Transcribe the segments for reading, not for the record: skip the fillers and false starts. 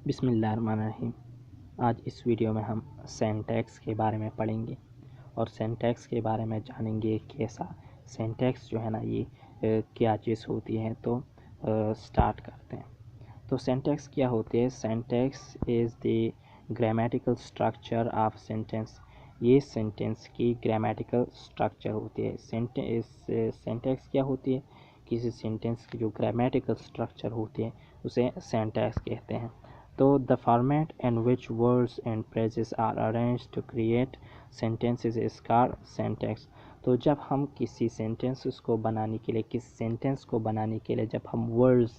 बिस्मिल्लाहिर्रहमानिर्रहीम। आज इस वीडियो में हम सिंटैक्स के बारे में पढ़ेंगे और सिंटैक्स के बारे में जानेंगे कैसा सिंटैक्स जो है ना ये क्या चीज़ होती है। तो स्टार्ट करते हैं। तो सिंटैक्स क्या होती है? Syntax is the grammatical structure of sentence. ये सेंटेंस की ग्रामेटिकल स्ट्रक्चर होती है। सिंटैक्स क्या होती है? किसी सेंटेंस की जो ग्रामेटिकल स्ट्रक्चर होती है उसे सिंटैक्स कहते हैं। तो the format in which words and phrases are arranged to create sentences is called syntax। तो जब हम किसी सेंटेंस को बनाने के लिए जब हम वर्ड्स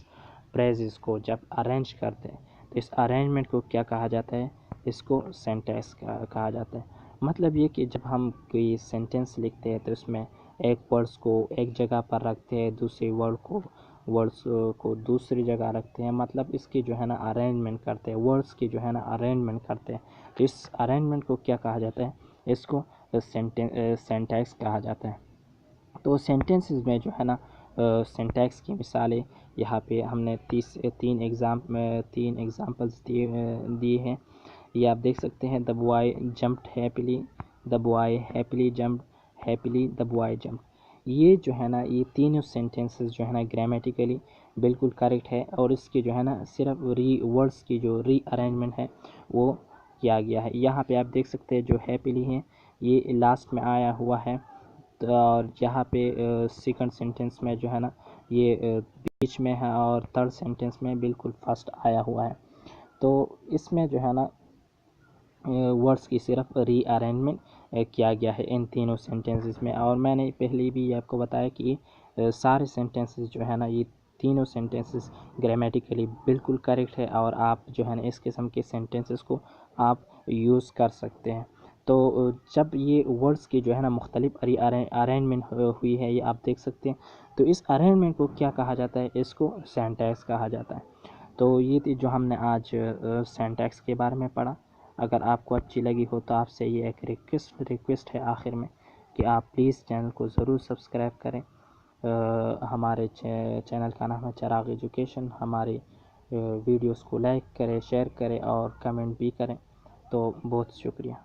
फ्रेजेस को जब अरेंज करते हैं तो इस अरेंजमेंट को क्या कहा जाता है? इसको सिंटैक्स कहा जाता है। मतलब ये कि जब हम कोई सेंटेंस लिखते हैं तो इसमें एक वर्ड्स को एक जगह पर रखते हैं, दूसरे वर्ड्स को दूसरी जगह रखते हैं। मतलब इसकी जो है ना अरेंजमेंट करते हैं, वर्ड्स की जो है ना अरेंजमेंट करते हैं। तो इस अरेंजमेंट को क्या कहा जाता है? इसको सिंटैक्स कहा जाता है। तो सेंटेंसेस में जो है ना सिंटैक्स की मिसालें यहाँ पे हमने तीन एग्जांपल्स दिए हैं। ये आप देख सकते हैं। The boy jumped happily, the boy happily jumped, happily the boy jumped. ये जो है ना ये तीनों सेंटेंसेस जो है ना ग्रामेटिकली बिल्कुल करेक्ट है और इसकी जो है ना सिर्फ वर्ड्स की जो री अरेंजमेंट है वो किया गया है। यहाँ पे आप देख सकते हैं जो हैप्पीली है ये लास्ट में आया हुआ है और यहाँ पे सेकंड सेंटेंस में जो है ना ये बीच में है और थर्ड सेंटेंस में बिल्कुल फर्स्ट आया हुआ है। तो इसमें जो है ना वर्ड्स की सिर्फ री अरेंजमेंट किया गया है इन तीनों सेंटेंसेस में। और मैंने पहले भी आपको बताया कि सारे सेंटेंसेस जो है ना ये तीनों सेंटेंसेस ग्रामेटिकली बिल्कुल करेक्ट है और आप जो है ना इस किस्म के सेंटेंसेस को आप यूज़ कर सकते हैं। तो जब ये वर्ड्स की जो है ना मुख्तलिफ अरेंजमेंट हुई है ये आप देख सकते हैं। तो इस अरेंजमेंट को क्या कहा जाता है? इसको सिंटैक्स कहा जाता है। तो ये थी जो हमने आज सिंटैक्स के बारे में पढ़ा। अगर आपको अच्छी लगी हो तो आपसे ये एक रिक्वेस्ट है आखिर में कि आप प्लीज़ चैनल को ज़रूर सब्सक्राइब करें। हमारे चैनल का नाम है चिराग एजुकेशन। हमारे वीडियोस को लाइक करें, शेयर करें और कमेंट भी करें। तो बहुत शुक्रिया।